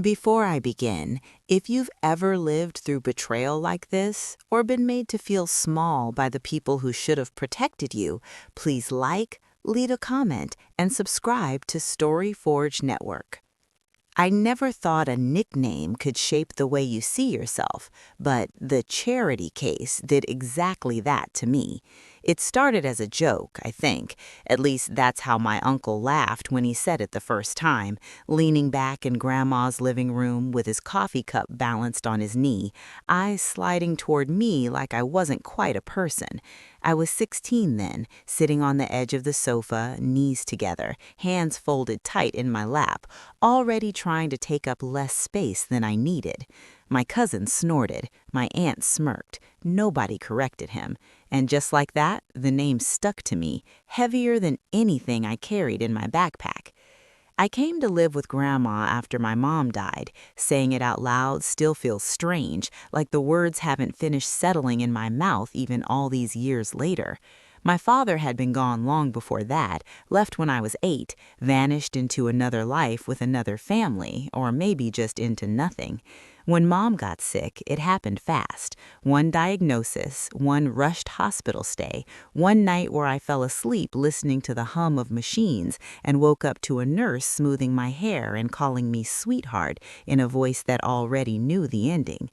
Before I begin, if you've ever lived through betrayal like this or been made to feel small by the people who should have protected you, please like, leave a comment, and subscribe to StoryForge Network. I never thought a nickname could shape the way you see yourself, but the charity case did exactly that to me. It started as a joke, I think. At least that's how my uncle laughed when he said it the first time, leaning back in Grandma's living room with his coffee cup balanced on his knee, eyes sliding toward me like I wasn't quite a person. I was 16 then, sitting on the edge of the sofa, knees together, hands folded tight in my lap, already trying to take up less space than I needed. My cousin snorted, my aunt smirked, nobody corrected him, and just like that, the name stuck to me, heavier than anything I carried in my backpack. I came to live with Grandma after my mom died. Saying it out loud still feels strange, like the words haven't finished settling in my mouth even all these years later. My father had been gone long before that, left when I was 8, vanished into another life with another family, or maybe just into nothing. When Mom got sick, it happened fast. One diagnosis, one rushed hospital stay, one night where I fell asleep listening to the hum of machines and woke up to a nurse smoothing my hair and calling me sweetheart in a voice that already knew the ending.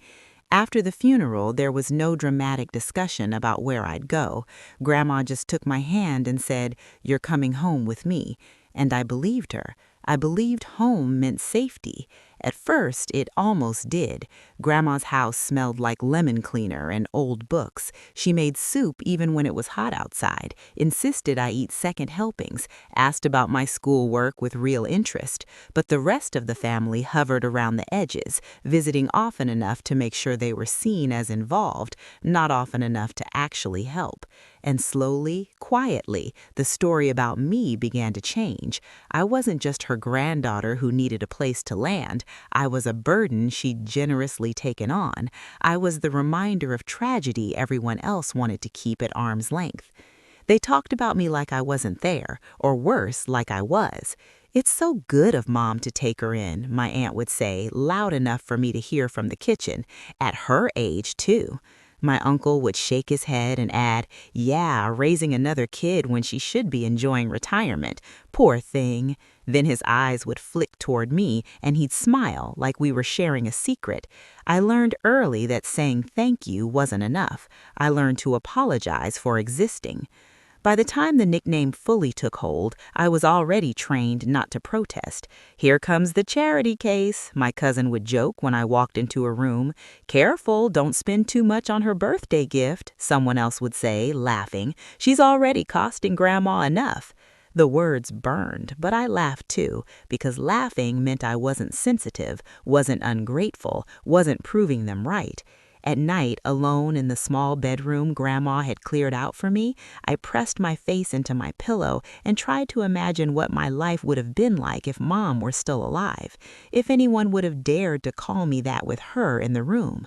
After the funeral, there was no dramatic discussion about where I'd go. Grandma just took my hand and said, "You're coming home with me." And I believed her. I believed home meant safety. At first, it almost did. Grandma's house smelled like lemon cleaner and old books. She made soup even when it was hot outside, insisted I eat second helpings, asked about my schoolwork with real interest. But the rest of the family hovered around the edges, visiting often enough to make sure they were seen as involved, not often enough to actually help. And slowly, quietly, the story about me began to change. I wasn't just her granddaughter who needed a place to land. I was a burden she'd generously taken on. I was the reminder of tragedy everyone else wanted to keep at arm's length. They talked about me like I wasn't there, or worse, like I was. "It's so good of Mom to take her in," my aunt would say, loud enough for me to hear from the kitchen. "At her age, too." My uncle would shake his head and add, "Yeah, raising another kid when she should be enjoying retirement. Poor thing." Then his eyes would flick toward me and he'd smile like we were sharing a secret. I learned early that saying thank you wasn't enough. I learned to apologize for existing. By the time the nickname fully took hold, I was already trained not to protest. "Here comes the charity case," my cousin would joke when I walked into a room. "Careful, don't spend too much on her birthday gift," someone else would say, laughing. "She's already costing Grandma enough." The words burned, but I laughed too, because laughing meant I wasn't sensitive, wasn't ungrateful, wasn't proving them right. At night, alone in the small bedroom Grandma had cleared out for me, I pressed my face into my pillow and tried to imagine what my life would have been like if Mom were still alive, if anyone would have dared to call me that with her in the room.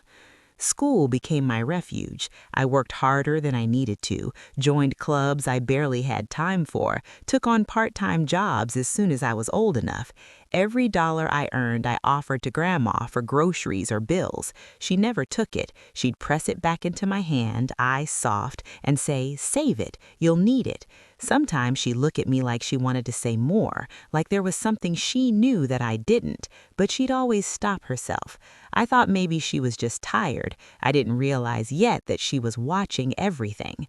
School became my refuge. I worked harder than I needed to, joined clubs I barely had time for, took on part-time jobs as soon as I was old enough. Every dollar I earned I offered to Grandma for groceries or bills. She never took it. She'd press it back into my hand, eyes soft, and say, "Save it, you'll need it." Sometimes she'd look at me like she wanted to say more, like there was something she knew that I didn't, but she'd always stop herself. I thought maybe she was just tired. I didn't realize yet that she was watching everything.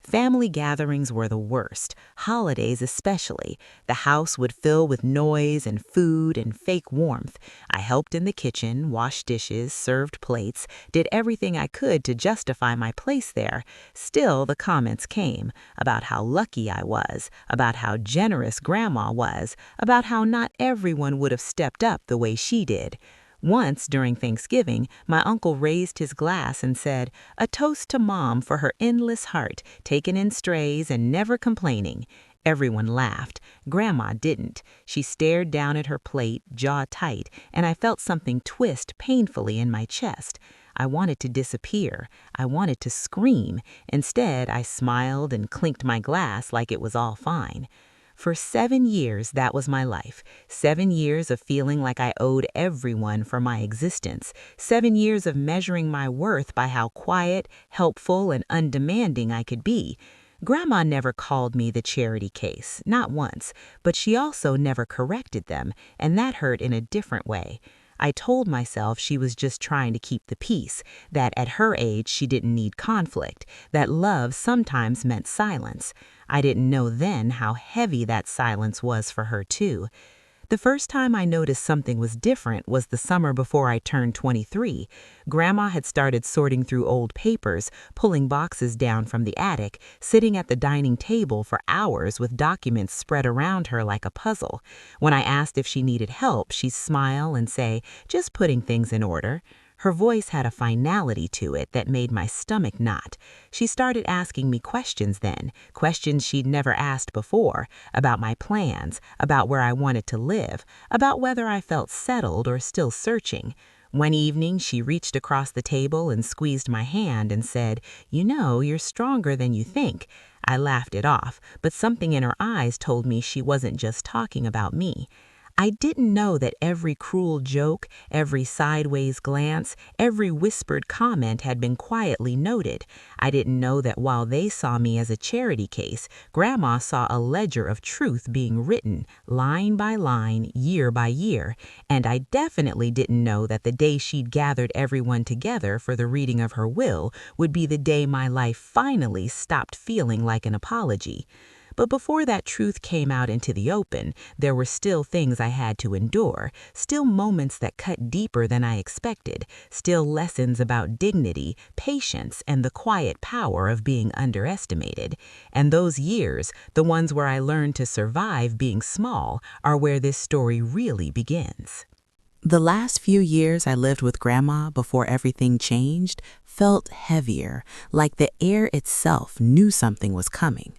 Family gatherings were the worst, holidays especially. The house would fill with noise and food and fake warmth. I helped in the kitchen, washed dishes, served plates, did everything I could to justify my place there. Still, the comments came about how lucky I was, about how generous Grandma was, about how not everyone would have stepped up the way she did. Once, during Thanksgiving, my uncle raised his glass and said, "A toast to Mom for her endless heart, taking in strays and never complaining." Everyone laughed. Grandma didn't. She stared down at her plate, jaw tight, and I felt something twist painfully in my chest. I wanted to disappear. I wanted to scream. Instead, I smiled and clinked my glass like it was all fine. For 7 years, that was my life. 7 years of feeling like I owed everyone for my existence. 7 years of measuring my worth by how quiet, helpful, and undemanding I could be. Grandma never called me the charity case, not once, but she also never corrected them, and that hurt in a different way. I told myself she was just trying to keep the peace, that at her age she didn't need conflict, that love sometimes meant silence. I didn't know then how heavy that silence was for her, too. The first time I noticed something was different was the summer before I turned 23. Grandma had started sorting through old papers, pulling boxes down from the attic, sitting at the dining table for hours with documents spread around her like a puzzle. When I asked if she needed help, she'd smile and say, "Just putting things in order." Her voice had a finality to it that made my stomach knot. She started asking me questions then, questions she'd never asked before, about my plans, about where I wanted to live, about whether I felt settled or still searching. One evening, she reached across the table and squeezed my hand and said, "You know, you're stronger than you think." I laughed it off, but something in her eyes told me she wasn't just talking about me. I didn't know that every cruel joke, every sideways glance, every whispered comment had been quietly noted. I didn't know that while they saw me as a charity case, Grandma saw a ledger of truth being written, line by line, year by year. And I definitely didn't know that the day she'd gathered everyone together for the reading of her will would be the day my life finally stopped feeling like an apology. But before that truth came out into the open, there were still things I had to endure, still moments that cut deeper than I expected, still lessons about dignity, patience, and the quiet power of being underestimated. And those years, the ones where I learned to survive being small, are where this story really begins. The last few years I lived with Grandma before everything changed felt heavier, like the air itself knew something was coming.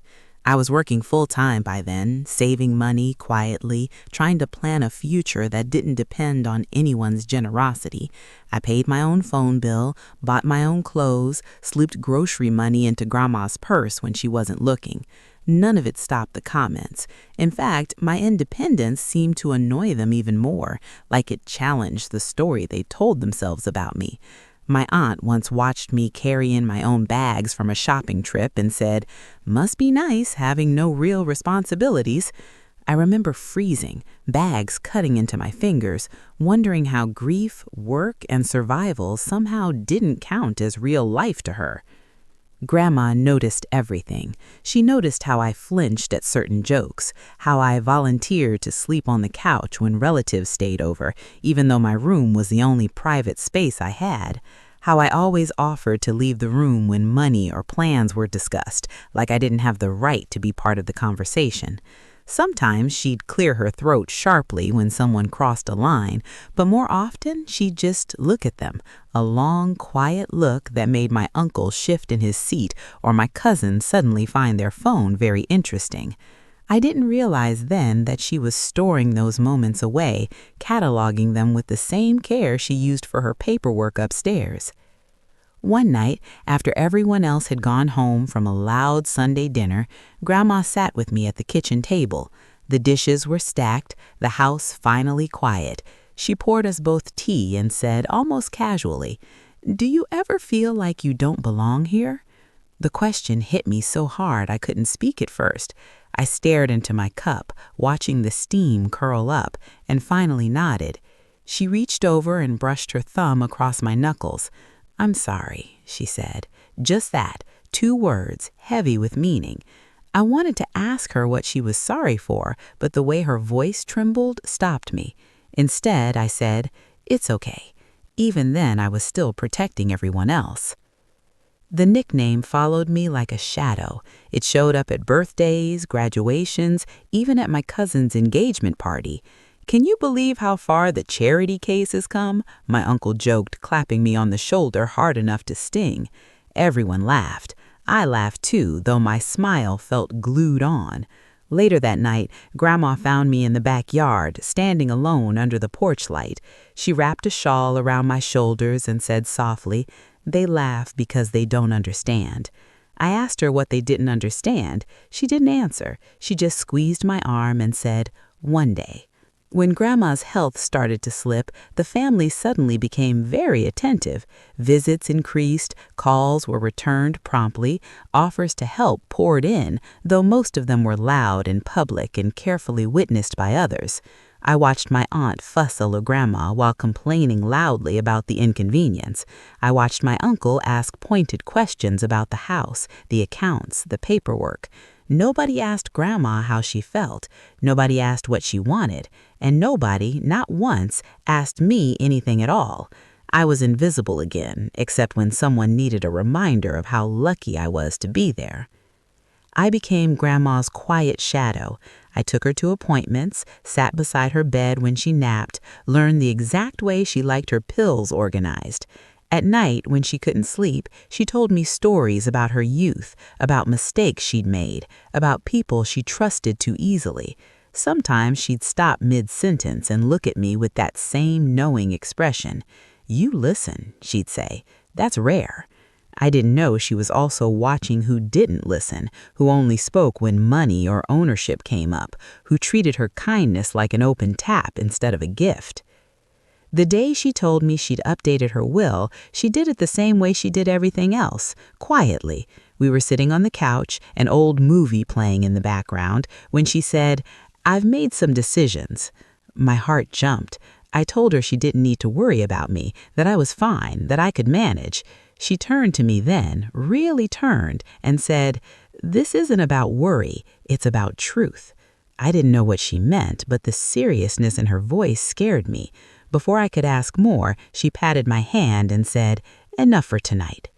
I was working full-time by then, saving money quietly, trying to plan a future that didn't depend on anyone's generosity. I paid my own phone bill, bought my own clothes, slipped grocery money into Grandma's purse when she wasn't looking. None of it stopped the comments. In fact, my independence seemed to annoy them even more, like it challenged the story they told themselves about me. My aunt once watched me carry in my own bags from a shopping trip and said, "Must be nice having no real responsibilities." I remember freezing, bags cutting into my fingers, wondering how grief, work, and survival somehow didn't count as real life to her. Grandma noticed everything. She noticed how I flinched at certain jokes, how I volunteered to sleep on the couch when relatives stayed over, even though my room was the only private space I had, how I always offered to leave the room when money or plans were discussed, like I didn't have the right to be part of the conversation. Sometimes she'd clear her throat sharply when someone crossed a line, but more often she'd just look at them, a long, quiet look that made my uncle shift in his seat or my cousin suddenly find their phone very interesting. I didn't realize then that she was storing those moments away, cataloging them with the same care she used for her paperwork upstairs. One night, after everyone else had gone home from a loud Sunday dinner, Grandma sat with me at the kitchen table. The dishes were stacked, the house finally quiet. She poured us both tea and said, almost casually, "Do you ever feel like you don't belong here?" The question hit me so hard I couldn't speak at first. I stared into my cup, watching the steam curl up, and finally nodded. She reached over and brushed her thumb across my knuckles. "I'm sorry," she said. Just that, 2 words, heavy with meaning. I wanted to ask her what she was sorry for, but the way her voice trembled stopped me. Instead, I said, "It's okay." Even then, I was still protecting everyone else. The nickname followed me like a shadow. It showed up at birthdays, graduations, even at my cousin's engagement party. "Can you believe how far the charity case has come?" my uncle joked, clapping me on the shoulder hard enough to sting. Everyone laughed. I laughed too, though my smile felt glued on. Later that night, Grandma found me in the backyard, standing alone under the porch light. She wrapped a shawl around my shoulders and said softly, "They laugh because they don't understand." I asked her what they didn't understand. She didn't answer. She just squeezed my arm and said, "One day." When Grandma's health started to slip, the family suddenly became very attentive. Visits increased, calls were returned promptly, offers to help poured in, though most of them were loud and public and carefully witnessed by others. I watched my aunt fussle at Grandma while complaining loudly about the inconvenience. I watched my uncle ask pointed questions about the house, the accounts, the paperwork. Nobody asked Grandma how she felt, nobody asked what she wanted, and nobody, not once, asked me anything at all. I was invisible again, except when someone needed a reminder of how lucky I was to be there. I became Grandma's quiet shadow. I took her to appointments, sat beside her bed when she napped, learned the exact way she liked her pills organized. At night, when she couldn't sleep, she told me stories about her youth, about mistakes she'd made, about people she trusted too easily. Sometimes she'd stop mid-sentence and look at me with that same knowing expression. "You listen," she'd say. "That's rare." I didn't know she was also watching who didn't listen, who only spoke when money or ownership came up, who treated her kindness like an open tap instead of a gift. The day she told me she'd updated her will, she did it the same way she did everything else, quietly. We were sitting on the couch, an old movie playing in the background, when she said, "I've made some decisions." My heart jumped. I told her she didn't need to worry about me, that I was fine, that I could manage. She turned to me then, really turned, and said, "This isn't about worry, it's about truth." I didn't know what she meant, but the seriousness in her voice scared me. Before I could ask more, she patted my hand and said, "Enough for tonight."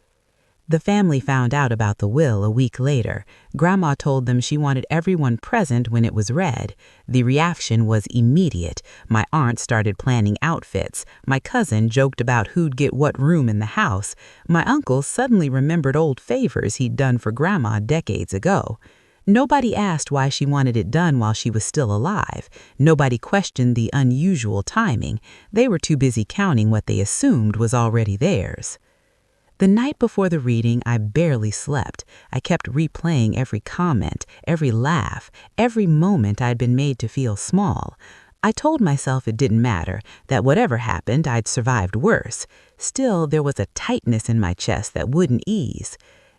The family found out about the will a week later. Grandma told them she wanted everyone present when it was read. The reaction was immediate. My aunt started planning outfits. My cousin joked about who'd get what room in the house. My uncle suddenly remembered old favors he'd done for Grandma decades ago. Nobody asked why she wanted it done while she was still alive. Nobody questioned the unusual timing. They were too busy counting what they assumed was already theirs. The night before the reading, I barely slept. I kept replaying every comment, every laugh, every moment I'd been made to feel small. I told myself it didn't matter, that whatever happened, I'd survived worse. Still, there was a tightness in my chest that wouldn't ease.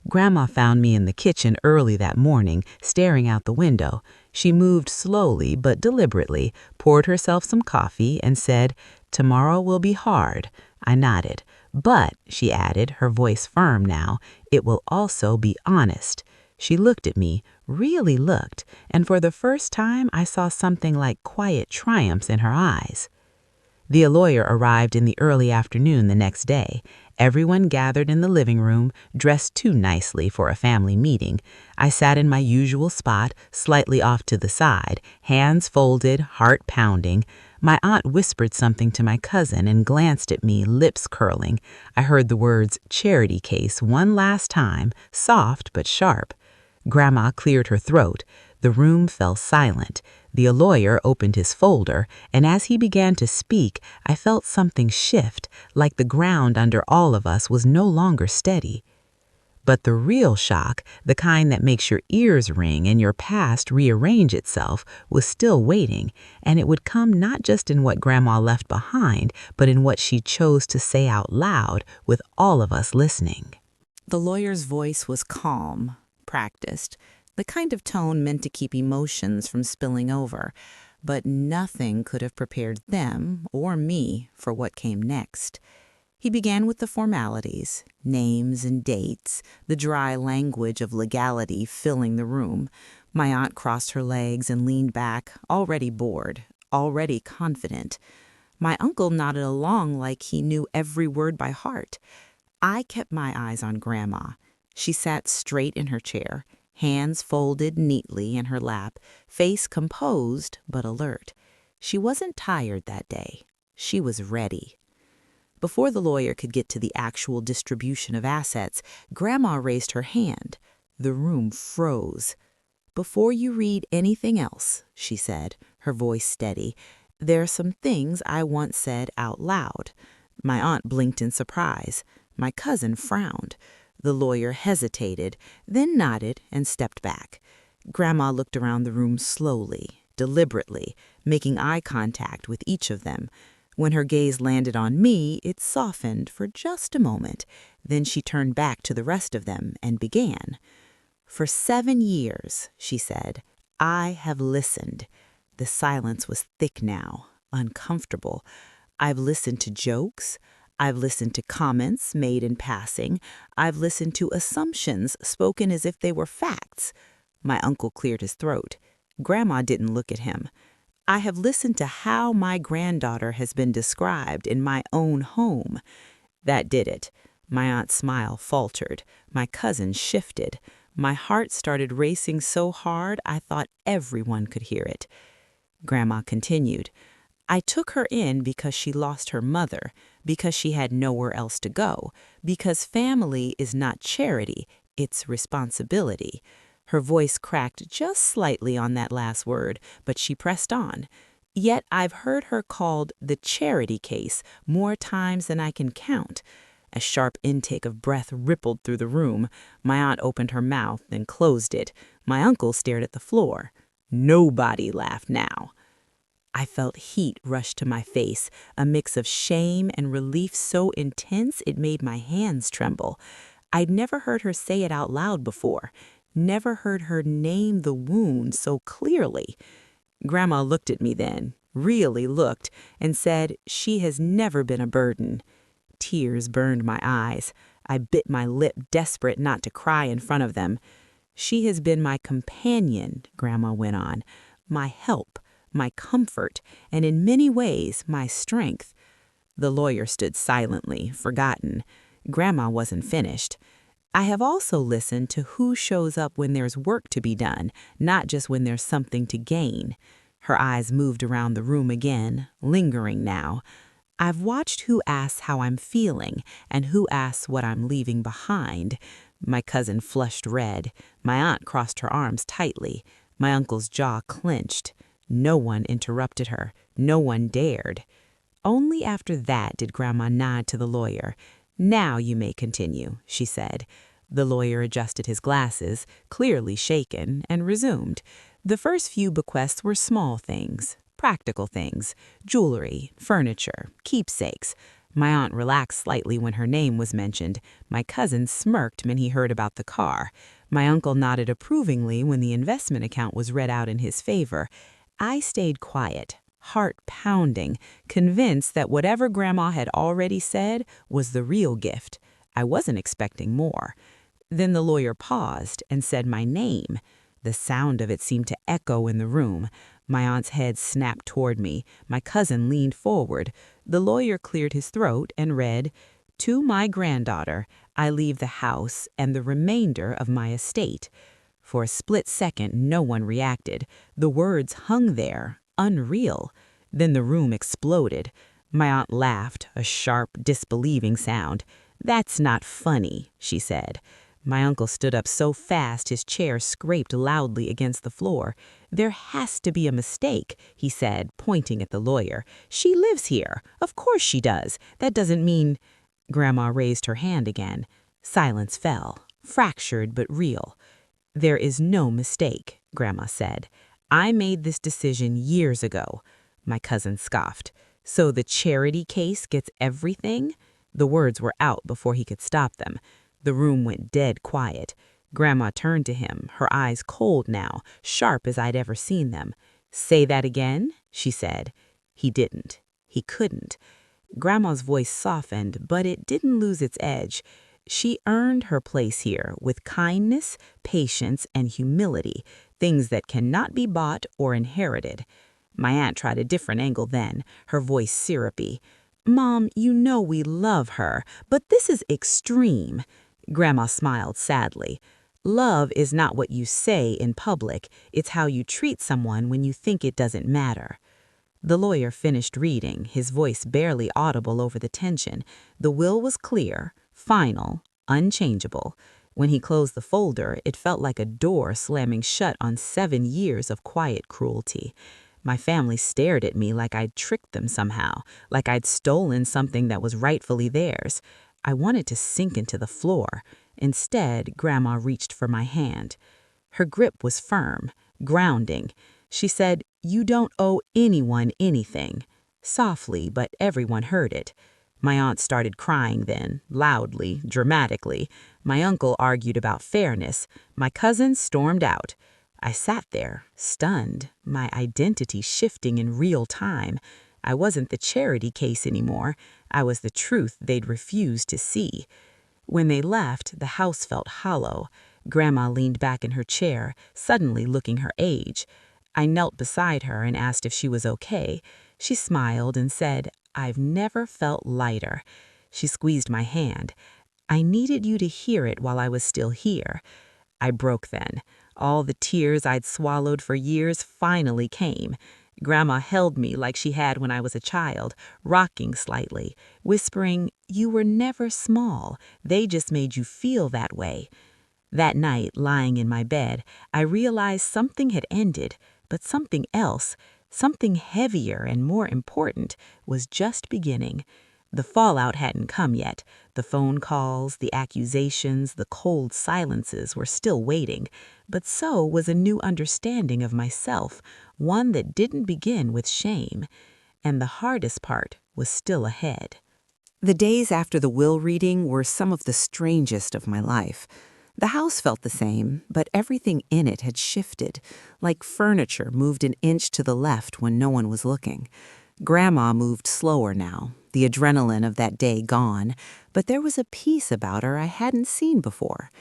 Grandma found me in the kitchen early that morning, staring out the window. She moved slowly but deliberately, poured herself some coffee, and said, "Tomorrow will be hard." I nodded. "But," she added, her voice firm now, "it will also be honest." She looked at me, really looked, and for the first time I saw something like quiet triumphs in her eyes. The lawyer arrived in the early afternoon the next day. Everyone gathered in the living room, dressed too nicely for a family meeting. I sat in my usual spot, slightly off to the side, hands folded, heart pounding. My aunt whispered something to my cousin and glanced at me, lips curling. I heard the words "charity case" one last time, soft but sharp. Grandma cleared her throat. The room fell silent. The lawyer opened his folder, and as he began to speak, I felt something shift, like the ground under all of us was no longer steady. But the real shock, the kind that makes your ears ring and your past rearrange itself, was still waiting, and it would come not just in what Grandma left behind, but in what she chose to say out loud with all of us listening. The lawyer's voice was calm, practiced, the kind of tone meant to keep emotions from spilling over, but nothing could have prepared them or me for what came next. He began with the formalities, names and dates, the dry language of legality filling the room. My aunt crossed her legs and leaned back, already bored, already confident. My uncle nodded along like he knew every word by heart. I kept my eyes on Grandma. She sat straight in her chair, hands folded neatly in her lap, face composed but alert. She wasn't tired that day. She was ready. Before the lawyer could get to the actual distribution of assets, Grandma raised her hand. The room froze. "Before you read anything else," she said, her voice steady, "there are some things I once said out loud." My aunt blinked in surprise. My cousin frowned. The lawyer hesitated, then nodded and stepped back. Grandma looked around the room slowly, deliberately, making eye contact with each of them. When her gaze landed on me, it softened for just a moment. Then she turned back to the rest of them and began. "For 7 years," she said, "I have listened." The silence was thick now, uncomfortable. I've listened to jokes. I've listened to comments made in passing. I've listened to assumptions spoken as if they were facts. My uncle cleared his throat. Grandma didn't look at him. I have listened to how my granddaughter has been described in my own home. That did it. My aunt's smile faltered. My cousin shifted. My heart started racing so hard I thought everyone could hear it. Grandma continued. "I took her in because she lost her mother, because she had nowhere else to go, because family is not charity, it's responsibility." Her voice cracked just slightly on that last word, but she pressed on. "Yet I've heard her called the charity case more times than I can count." A sharp intake of breath rippled through the room. My aunt opened her mouth, then closed it. My uncle stared at the floor. Nobody laughed now. I felt heat rush to my face, a mix of shame and relief so intense it made my hands tremble. I'd never heard her say it out loud before, never heard her name the wound so clearly. Grandma looked at me then, really looked, and said, "She has never been a burden." Tears burned my eyes. I bit my lip, desperate not to cry in front of them. "She has been my companion," Grandma went on, "my help, my comfort, and in many ways my strength." The lawyer stood silently, forgotten. Grandma wasn't finished. "I have also listened to who shows up when there's work to be done, not just when there's something to gain." Her eyes moved around the room again, lingering now. "I've watched who asks how I'm feeling and who asks what I'm leaving behind." My cousin flushed red. My aunt crossed her arms tightly. My uncle's jaw clenched. No one interrupted her. No one dared. Only after that did Grandma nod to the lawyer. "Now you may continue," she said. The lawyer adjusted his glasses, clearly shaken, and resumed. "The first few bequests were small things, practical things, jewelry, furniture, keepsakes." My aunt relaxed slightly when her name was mentioned. My cousin smirked when he heard about the car. My uncle nodded approvingly when the investment account was read out in his favor. I stayed quiet, heart pounding, convinced that whatever Grandma had already said was the real gift. I wasn't expecting more. Then the lawyer paused and said my name. The sound of it seemed to echo in the room. My aunt's head snapped toward me. My cousin leaned forward. The lawyer cleared his throat and read, "To my granddaughter, I leave the house and the remainder of my estate." For a split second, no one reacted. The words hung there, unreal. Then the room exploded. My aunt laughed, a sharp, disbelieving sound. "That's not funny," she said. My uncle stood up so fast his chair scraped loudly against the floor. "There has to be a mistake," he said, pointing at the lawyer. "She lives here. Of course she does. That doesn't mean—" Grandma raised her hand again. Silence fell, fractured but real. "There is no mistake," Grandma said. "I made this decision years ago." My cousin scoffed. "So the charity case gets everything?" The words were out before he could stop them. The room went dead quiet. Grandma turned to him, her eyes cold now, sharp as I'd ever seen them. "Say that again," she said. He didn't. He couldn't. Grandma's voice softened, but it didn't lose its edge. She earned her place here with kindness, patience, and humility, things that cannot be bought or inherited. My aunt tried a different angle then, her voice syrupy. "Mom, you know we love her, but this is extreme." Grandma smiled sadly. "Love is not what you say in public. It's how you treat someone when you think it doesn't matter." The lawyer finished reading, his voice barely audible over the tension. The will was clear, final, unchangeable. When he closed the folder, it felt like a door slamming shut on 7 years of quiet cruelty. My family stared at me like I'd tricked them somehow, like I'd stolen something that was rightfully theirs. I wanted to sink into the floor. Instead, Grandma reached for my hand. Her grip was firm, grounding. She said, "You don't owe anyone anything." Softly, but everyone heard it. My aunt started crying then, loudly, dramatically. My uncle argued about fairness. My cousin stormed out. I sat there, stunned, my identity shifting in real time. I wasn't the charity case anymore. I was the truth they'd refused to see. When they left, the house felt hollow. Grandma leaned back in her chair, suddenly looking her age. I knelt beside her and asked if she was okay. She smiled and said, "I've never felt lighter." She squeezed my hand. "I needed you to hear it while I was still here." I broke then. All the tears I'd swallowed for years finally came. Grandma held me like she had when I was a child, rocking slightly, whispering, "You were never small. They just made you feel that way." That night, lying in my bed, I realized something had ended, but something else, something heavier and more important, was just beginning. The fallout hadn't come yet. The phone calls, the accusations, the cold silences were still waiting, but so was a new understanding of myself, one that didn't begin with shame. And the hardest part was still ahead. The days after the will reading were some of the strangest of my life. The house felt the same, but everything in it had shifted, like furniture moved an inch to the left when no one was looking. Grandma moved slower now, the adrenaline of that day gone, but there was a peace about her I hadn't seen before.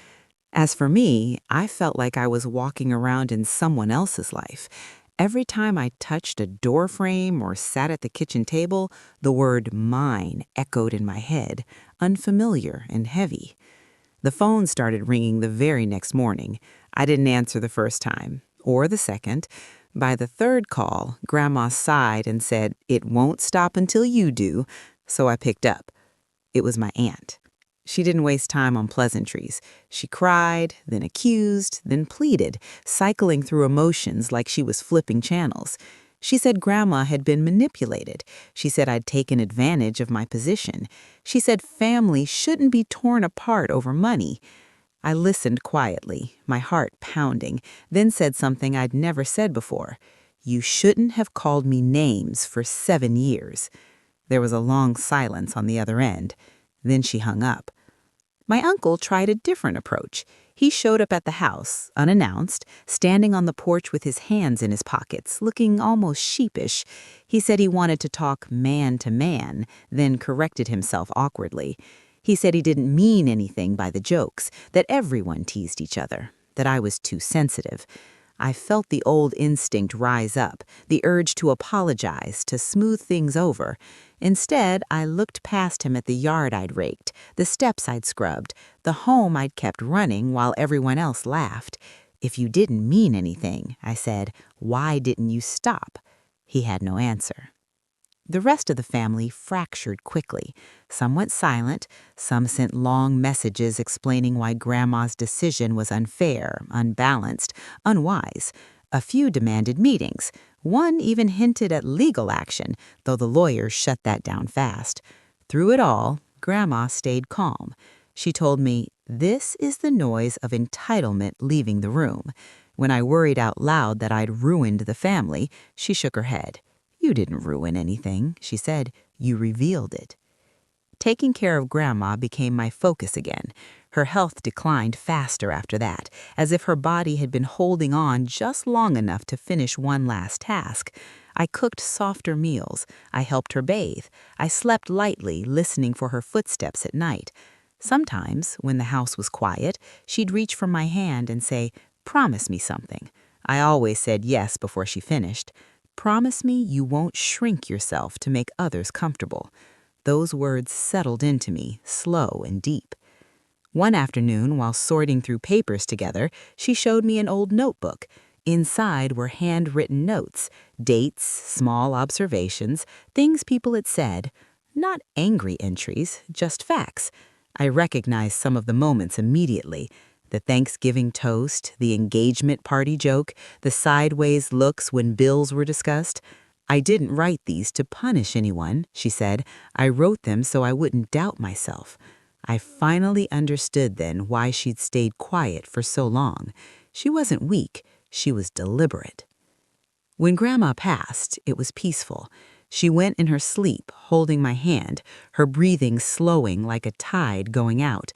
As for me, I felt like I was walking around in someone else's life. Every time I touched a door frame or sat at the kitchen table, the word mine echoed in my head, unfamiliar and heavy. The phone started ringing the very next morning. I didn't answer the first time, or the second. By the third call, Grandma sighed and said, "It won't stop until you do," so I picked up. It was my aunt. She didn't waste time on pleasantries. She cried, then accused, then pleaded, cycling through emotions like she was flipping channels. She said Grandma had been manipulated. She said I'd taken advantage of my position. She said family shouldn't be torn apart over money. I listened quietly, my heart pounding, then said something I'd never said before. "You shouldn't have called me names for 7 years." There was a long silence on the other end. Then she hung up. My uncle tried a different approach. He showed up at the house, unannounced, standing on the porch with his hands in his pockets, looking almost sheepish. He said he wanted to talk man to man, then corrected himself awkwardly. He said he didn't mean anything by the jokes, that everyone teased each other, that I was too sensitive. I felt the old instinct rise up, the urge to apologize, to smooth things over. Instead, I looked past him at the yard I'd raked, the steps I'd scrubbed, the home I'd kept running while everyone else laughed. "If you didn't mean anything," I said, "why didn't you stop?" He had no answer. The rest of the family fractured quickly. Some went silent, some sent long messages explaining why Grandma's decision was unfair, unbalanced, unwise. A few demanded meetings. One even hinted at legal action, though the lawyers shut that down fast. Through it all, Grandma stayed calm. She told me, "This is the noise of entitlement leaving the room." When I worried out loud that I'd ruined the family, she shook her head. "You didn't ruin anything," she said. "You revealed it." Taking care of Grandma became my focus again. Her health declined faster after that, as if her body had been holding on just long enough to finish one last task. I cooked softer meals. I helped her bathe. I slept lightly, listening for her footsteps at night. Sometimes, when the house was quiet, she'd reach for my hand and say, "Promise me something." I always said yes before she finished. "Promise me you won't shrink yourself to make others comfortable." Those words settled into me, slow and deep. One afternoon, while sorting through papers together, she showed me an old notebook. Inside were handwritten notes, dates, small observations, things people had said. Not angry entries, just facts. I recognized some of the moments immediately. The Thanksgiving toast, the engagement party joke, the sideways looks when bills were discussed. "I didn't write these to punish anyone," she said. "I wrote them so I wouldn't doubt myself." I finally understood then why she'd stayed quiet for so long. She wasn't weak, she was deliberate. When Grandma passed, it was peaceful. She went in her sleep, holding my hand, her breathing slowing like a tide going out.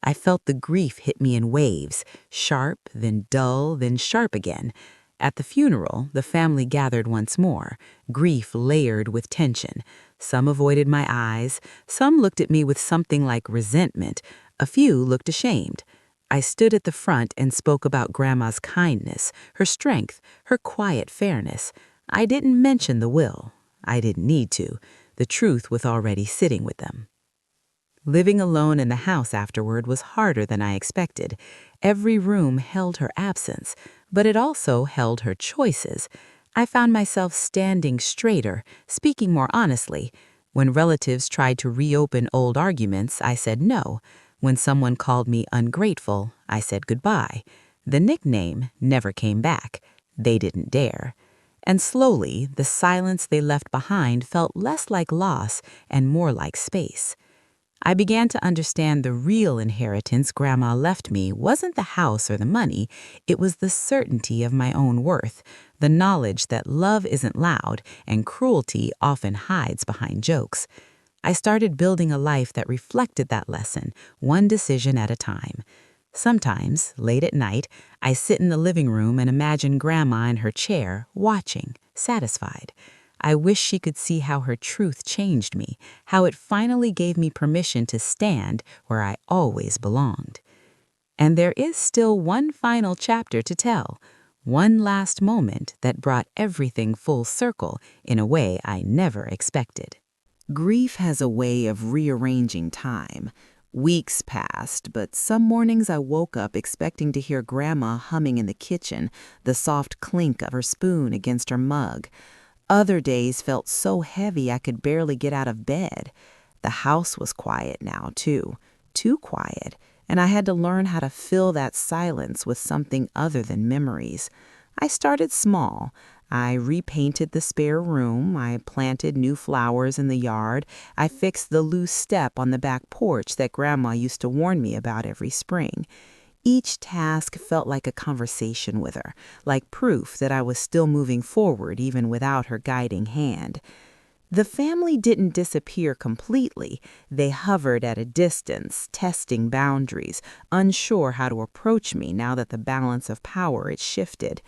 I felt the grief hit me in waves, sharp, then dull, then sharp again. At the funeral, the family gathered once more, grief layered with tension. Some avoided my eyes, some looked at me with something like resentment, a few looked ashamed. I stood at the front and spoke about Grandma's kindness, her strength, her quiet fairness. I didn't mention the will. I didn't need to. The truth was already sitting with them. Living alone in the house afterward was harder than I expected. Every room held her absence, but it also held her choices. I found myself standing straighter, speaking more honestly. When relatives tried to reopen old arguments, I said no. When someone called me ungrateful, I said goodbye. The nickname never came back. They didn't dare. And slowly, the silence they left behind felt less like loss and more like space. I began to understand the real inheritance Grandma left me wasn't the house or the money, it was the certainty of my own worth, the knowledge that love isn't loud and cruelty often hides behind jokes. I started building a life that reflected that lesson, one decision at a time. Sometimes, late at night, I sit in the living room and imagine Grandma in her chair, watching, satisfied. I wish she could see how her truth changed me, how it finally gave me permission to stand where I always belonged. And there is still one final chapter to tell, one last moment that brought everything full circle in a way I never expected. Grief has a way of rearranging time. Weeks passed, but some mornings I woke up expecting to hear Grandma humming in the kitchen, the soft clink of her spoon against her mug. Other days felt so heavy I could barely get out of bed. The house was quiet now, too quiet, and I had to learn how to fill that silence with something other than memories. I started small. I repainted the spare room, I planted new flowers in the yard, I fixed the loose step on the back porch that Grandma used to warn me about every spring. Each task felt like a conversation with her, like proof that I was still moving forward even without her guiding hand. The family didn't disappear completely. They hovered at a distance, testing boundaries, unsure how to approach me now that the balance of power had shifted.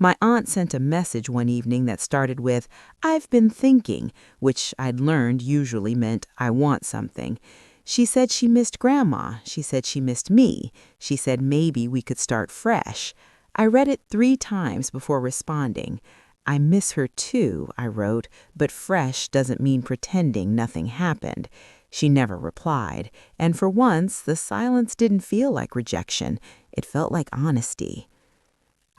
My aunt sent a message one evening that started with, "I've been thinking," which I'd learned usually meant I want something. She said she missed Grandma. She said she missed me. She said maybe we could start fresh. I read it 3 times before responding. "I miss her too," I wrote, "but fresh doesn't mean pretending nothing happened." She never replied, and for once the silence didn't feel like rejection. It felt like honesty.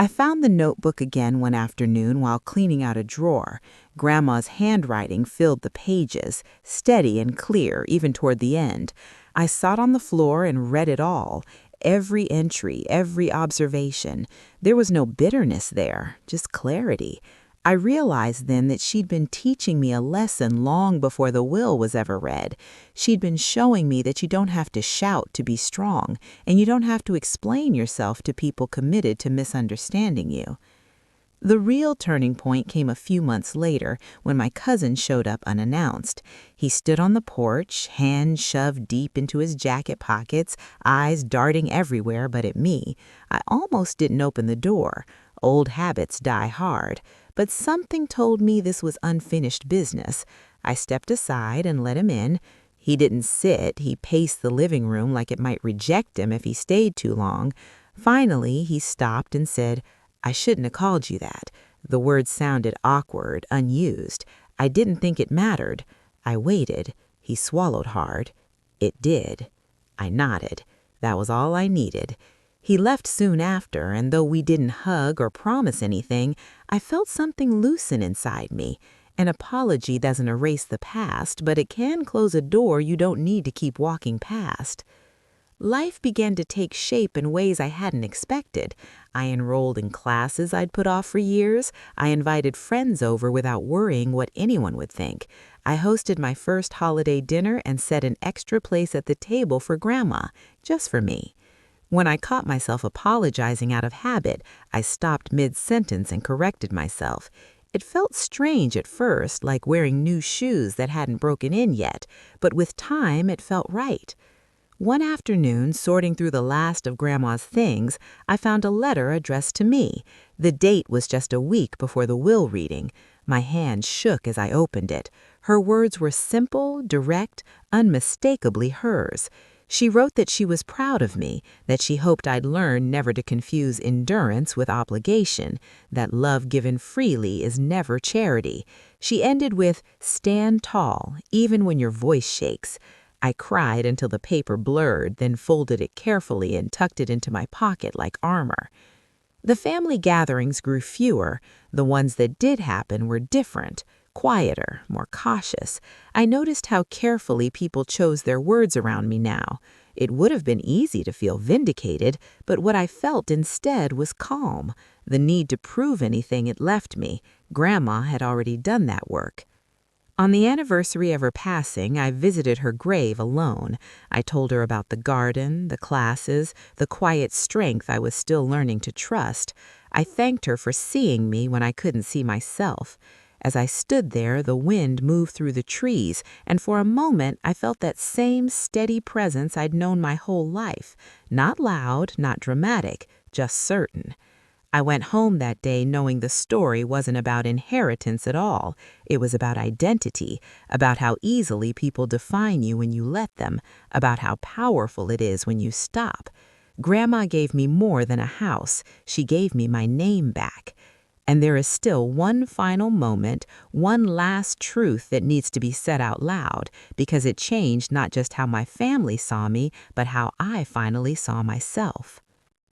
I found the notebook again one afternoon while cleaning out a drawer. Grandma's handwriting filled the pages, steady and clear even toward the end. I sat on the floor and read it all, every entry, every observation. There was no bitterness there, just clarity. I realized then that she'd been teaching me a lesson long before the will was ever read. She'd been showing me that you don't have to shout to be strong, and you don't have to explain yourself to people committed to misunderstanding you. The real turning point came a few months later when my cousin showed up unannounced. He stood on the porch, hands shoved deep into his jacket pockets, eyes darting everywhere but at me. I almost didn't open the door. Old habits die hard. But something told me this was unfinished business. I stepped aside and let him in. He didn't sit. He paced the living room like it might reject him if he stayed too long. Finally, he stopped and said, "I shouldn't have called you that." The words sounded awkward, unused. I didn't think it mattered. I waited. He swallowed hard. It did. I nodded. That was all I needed. He left soon after, and though we didn't hug or promise anything, I felt something loosen inside me. An apology doesn't erase the past, but it can close a door you don't need to keep walking past. Life began to take shape in ways I hadn't expected. I enrolled in classes I'd put off for years. I invited friends over without worrying what anyone would think. I hosted my first holiday dinner and set an extra place at the table for Grandma, just for me. When I caught myself apologizing out of habit, I stopped mid-sentence and corrected myself. It felt strange at first, like wearing new shoes that hadn't broken in yet, but with time it felt right. One afternoon, sorting through the last of Grandma's things, I found a letter addressed to me. The date was just a week before the will reading. My hand shook as I opened it. Her words were simple, direct, unmistakably hers. She wrote that she was proud of me, that she hoped I'd learn never to confuse endurance with obligation, that love given freely is never charity. She ended with, "Stand tall, even when your voice shakes." I cried until the paper blurred, then folded it carefully and tucked it into my pocket like armor. The family gatherings grew fewer. The ones that did happen were different, quieter, more cautious. I noticed how carefully people chose their words around me now. It would have been easy to feel vindicated, but what I felt instead was calm. The need to prove anything it left me. Grandma had already done that work. On the anniversary of her passing, I visited her grave alone. I told her about the garden, the classes, the quiet strength I was still learning to trust. I thanked her for seeing me when I couldn't see myself. As I stood there, the wind moved through the trees, and for a moment I felt that same steady presence I'd known my whole life. Not loud, not dramatic, just certain. I went home that day knowing the story wasn't about inheritance at all. It was about identity, about how easily people define you when you let them, about how powerful it is when you stop. Grandma gave me more than a house. She gave me my name back. And there is still one final moment, one last truth that needs to be said out loud, because it changed not just how my family saw me, but how I finally saw myself.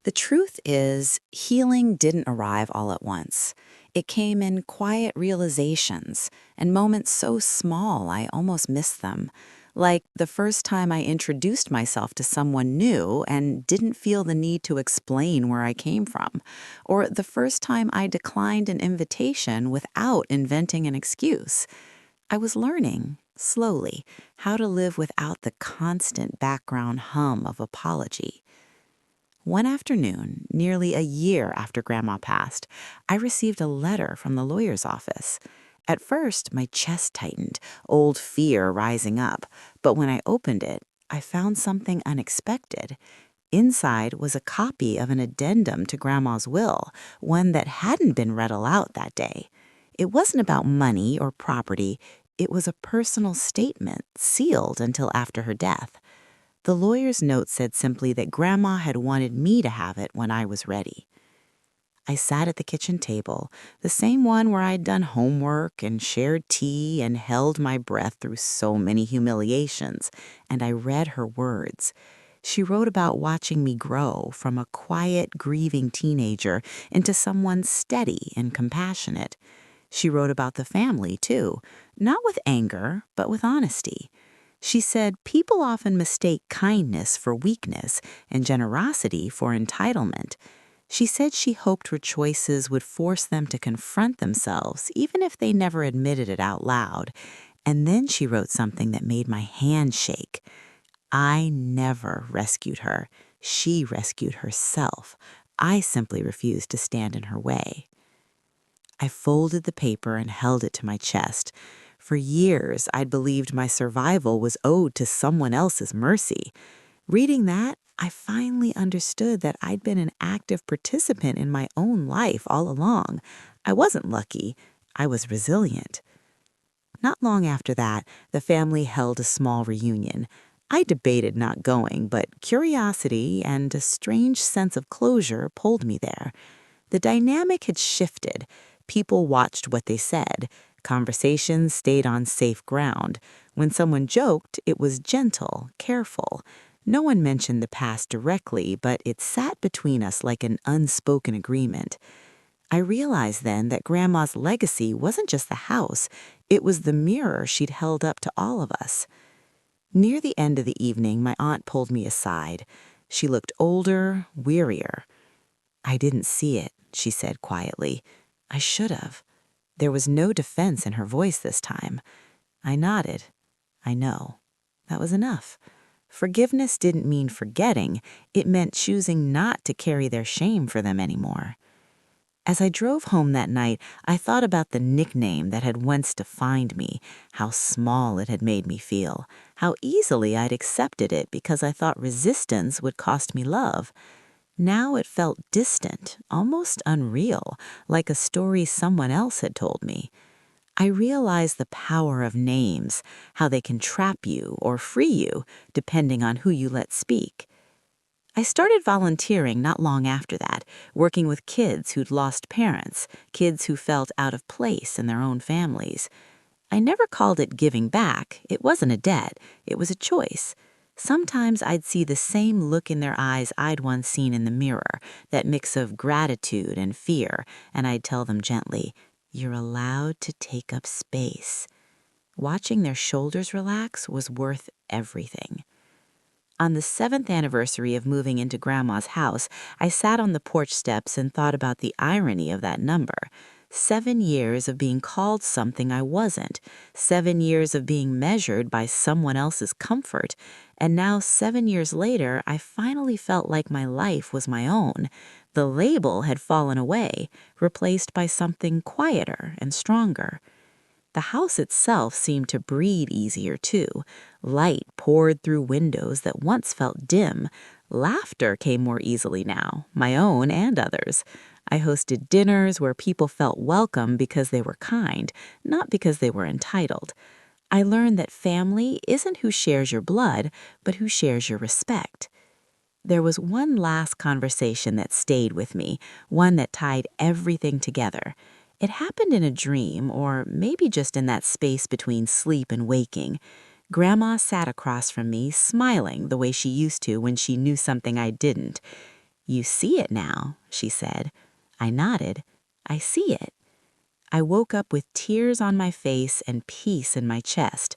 The truth is, healing didn't arrive all at once. It came in quiet realizations and moments so small I almost missed them. Like the first time I introduced myself to someone new and didn't feel the need to explain where I came from. Or the first time I declined an invitation without inventing an excuse. I was learning, slowly, how to live without the constant background hum of apology. One afternoon, nearly a year after Grandma passed, I received a letter from the lawyer's office. At first, my chest tightened, old fear rising up, but when I opened it, I found something unexpected. Inside was a copy of an addendum to Grandma's will, one that hadn't been read aloud that day. It wasn't about money or property. It was a personal statement, sealed until after her death. The lawyer's note said simply that Grandma had wanted me to have it when I was ready. I sat at the kitchen table, the same one where I'd done homework and shared tea and held my breath through so many humiliations, and I read her words. She wrote about watching me grow from a quiet, grieving teenager into someone steady and compassionate. She wrote about the family, too, not with anger, but with honesty. She said people often mistake kindness for weakness and generosity for entitlement. She said she hoped her choices would force them to confront themselves, even if they never admitted it out loud. And then she wrote something that made my hand shake. I never rescued her. She rescued herself. I simply refused to stand in her way. I folded the paper and held it to my chest. For years, I'd believed my survival was owed to someone else's mercy. Reading that, I finally understood that I'd been an active participant in my own life all along. I wasn't lucky. I was resilient. Not long after that, the family held a small reunion. I debated not going, but curiosity and a strange sense of closure pulled me there. The dynamic had shifted. People watched what they said. Conversations stayed on safe ground. When someone joked, it was gentle, careful. No one mentioned the past directly, but it sat between us like an unspoken agreement. I realized then that Grandma's legacy wasn't just the house. It was the mirror she'd held up to all of us. Near the end of the evening, my aunt pulled me aside. She looked older, wearier. "I didn't see it," she said quietly. "I should have." There was no defense in her voice this time. I nodded. I know. That was enough. Forgiveness didn't mean forgetting. It meant choosing not to carry their shame for them anymore. As I drove home that night, I thought about the nickname that had once defined me, how small it had made me feel, how easily I'd accepted it because I thought resistance would cost me love. Now it felt distant, almost unreal, like a story someone else had told me. I realized the power of names, how they can trap you or free you, depending on who you let speak. I started volunteering not long after that, working with kids who'd lost parents, kids who felt out of place in their own families. I never called it giving back. It wasn't a debt. It was a choice. Sometimes I'd see the same look in their eyes I'd once seen in the mirror, that mix of gratitude and fear, and I'd tell them gently, "You're allowed to take up space." Watching their shoulders relax was worth everything. On the 7th anniversary of moving into Grandma's house, I sat on the porch steps and thought about the irony of that number. 7 years of being called something I wasn't, 7 years of being measured by someone else's comfort, and now 7 years later, I finally felt like my life was my own. The label had fallen away, replaced by something quieter and stronger. The house itself seemed to breathe easier, too. Light poured through windows that once felt dim. Laughter came more easily now, my own and others. I hosted dinners where people felt welcome because they were kind, not because they were entitled. I learned that family isn't who shares your blood, but who shares your respect. There was one last conversation that stayed with me, one that tied everything together. It happened in a dream, or maybe just in that space between sleep and waking. Grandma sat across from me, smiling the way she used to when she knew something I didn't. "You see it now," she said. I nodded. "I see it." I woke up with tears on my face and peace in my chest.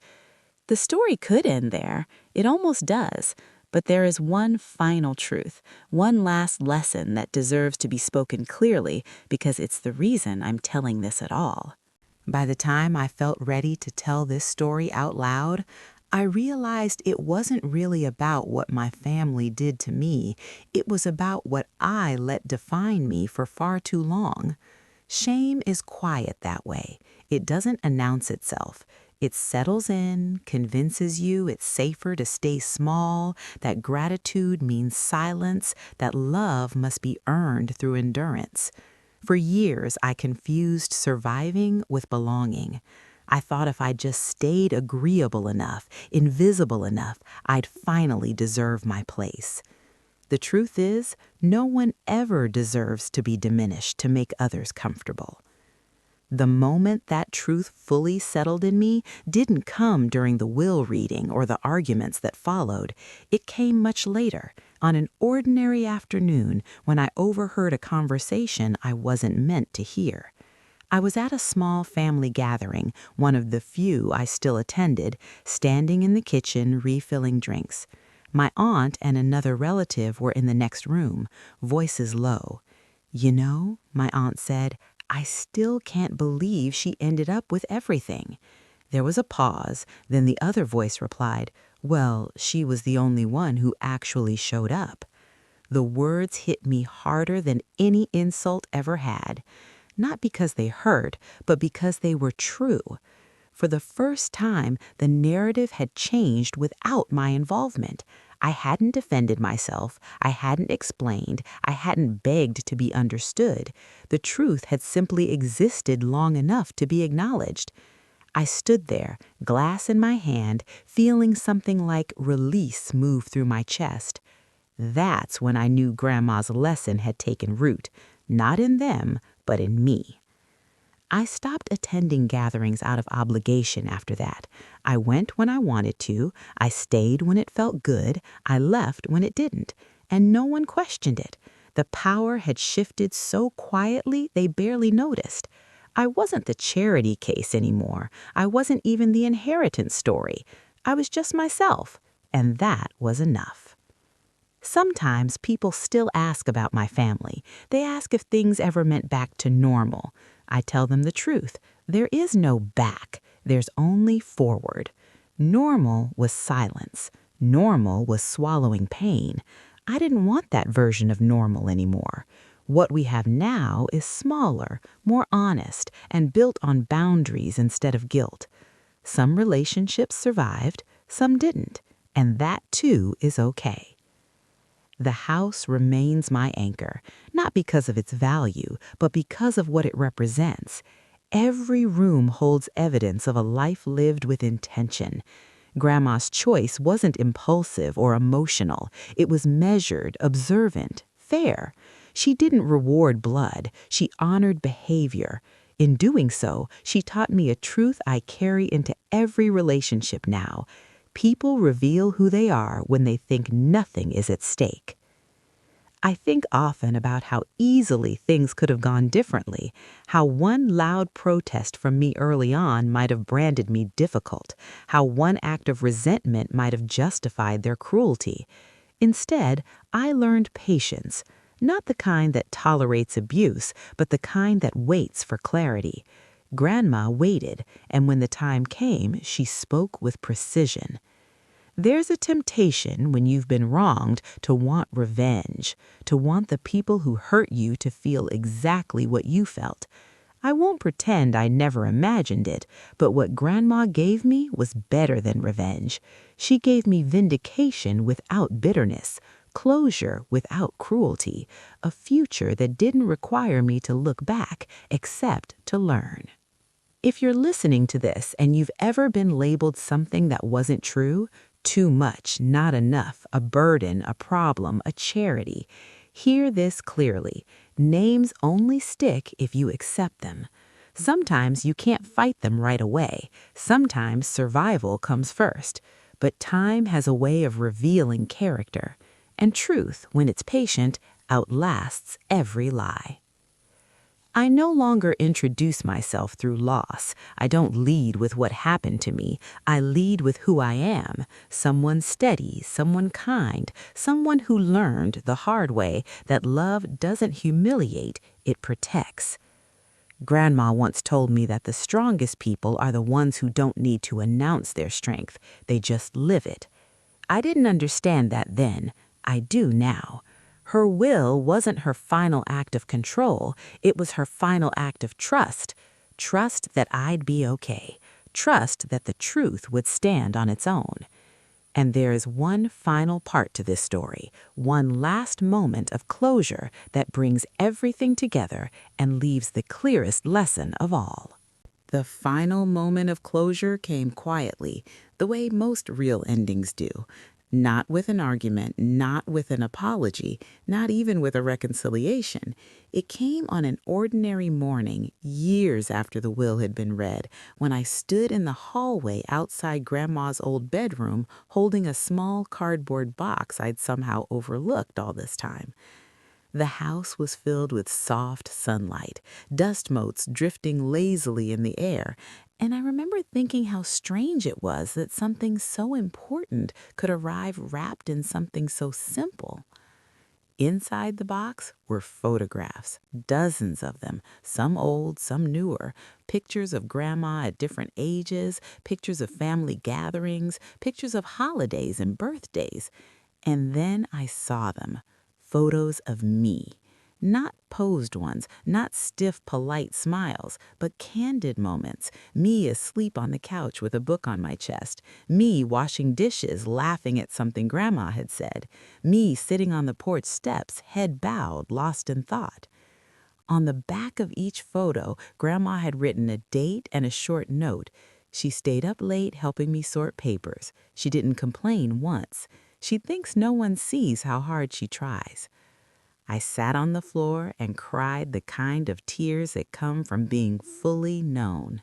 The story could end there. It almost does. But there is one final truth, one last lesson that deserves to be spoken clearly because it's the reason I'm telling this at all. By the time I felt ready to tell this story out loud, I realized it wasn't really about what my family did to me. It was about what I let define me for far too long. Shame is quiet that way. It doesn't announce itself. It settles in, convinces you it's safer to stay small, that gratitude means silence, that love must be earned through endurance. For years, I confused surviving with belonging. I thought if I just stayed agreeable enough, invisible enough, I'd finally deserve my place. The truth is, no one ever deserves to be diminished to make others comfortable. The moment that truth fully settled in me didn't come during the will reading or the arguments that followed. It came much later, on an ordinary afternoon when I overheard a conversation I wasn't meant to hear. I was at a small family gathering, one of the few I still attended, standing in the kitchen refilling drinks. My aunt and another relative were in the next room, voices low. "You know," my aunt said, "I still can't believe she ended up with everything." There was a pause, then the other voice replied, "Well, she was the only one who actually showed up." The words hit me harder than any insult ever had. Not because they hurt, but because they were true. For the first time, the narrative had changed without my involvement. I hadn't defended myself, I hadn't explained, I hadn't begged to be understood. The truth had simply existed long enough to be acknowledged. I stood there, glass in my hand, feeling something like release move through my chest. That's when I knew Grandma's lesson had taken root, not in them, but in me. I stopped attending gatherings out of obligation after that. I went when I wanted to, I stayed when it felt good, I left when it didn't, and no one questioned it. The power had shifted so quietly they barely noticed. I wasn't the charity case anymore. I wasn't even the inheritance story. I was just myself, and that was enough. Sometimes people still ask about my family. They ask if things ever went back to normal. I tell them the truth. There is no back. There's only forward. Normal was silence. Normal was swallowing pain. I didn't want that version of normal anymore. What we have now is smaller, more honest, and built on boundaries instead of guilt. Some relationships survived, some didn't, and that too is okay. The house remains my anchor, not because of its value, but because of what it represents. Every room holds evidence of a life lived with intention. Grandma's choice wasn't impulsive or emotional. It was measured, observant, fair. She didn't reward blood. She honored behavior. In doing so, she taught me a truth I carry into every relationship now. People reveal who they are when they think nothing is at stake. I think often about how easily things could have gone differently, how one loud protest from me early on might have branded me difficult, how one act of resentment might have justified their cruelty. Instead, I learned patience, not the kind that tolerates abuse, but the kind that waits for clarity. Grandma waited, and when the time came, she spoke with precision. There's a temptation when you've been wronged to want revenge, to want the people who hurt you to feel exactly what you felt. I won't pretend I never imagined it, but what Grandma gave me was better than revenge. She gave me vindication without bitterness, closure without cruelty, a future that didn't require me to look back except to learn. If you're listening to this and you've ever been labeled something that wasn't true, too much, not enough, a burden, a problem, a charity, hear this clearly. Names only stick if you accept them. Sometimes you can't fight them right away. Sometimes survival comes first. But time has a way of revealing character. And truth, when it's patient, outlasts every lie. I no longer introduce myself through loss. I don't lead with what happened to me. I lead with who I am, someone steady, someone kind, someone who learned the hard way that love doesn't humiliate, it protects. Grandma once told me that the strongest people are the ones who don't need to announce their strength. They just live it. I didn't understand that then. I do now. Her will wasn't her final act of control. It was her final act of trust. Trust that I'd be okay. Trust that the truth would stand on its own. And there is one final part to this story, one last moment of closure that brings everything together and leaves the clearest lesson of all. The final moment of closure came quietly, the way most real endings do. Not with an argument, not with an apology, not even with a reconciliation. It came on an ordinary morning, years after the will had been read, when I stood in the hallway outside Grandma's old bedroom holding a small cardboard box I'd somehow overlooked all this time. The house was filled with soft sunlight, dust motes drifting lazily in the air, and I remember thinking how strange it was that something so important could arrive wrapped in something so simple. Inside the box were photographs, dozens of them, some old, some newer, pictures of Grandma at different ages, pictures of family gatherings, pictures of holidays and birthdays. And then I saw them. Photos of me. Not posed ones, not stiff, polite smiles, but candid moments. Me asleep on the couch with a book on my chest. Me washing dishes, laughing at something Grandma had said. Me sitting on the porch steps, head bowed, lost in thought. On the back of each photo, Grandma had written a date and a short note. She stayed up late helping me sort papers. She didn't complain once. She thinks no one sees how hard she tries. I sat on the floor and cried the kind of tears that come from being fully known.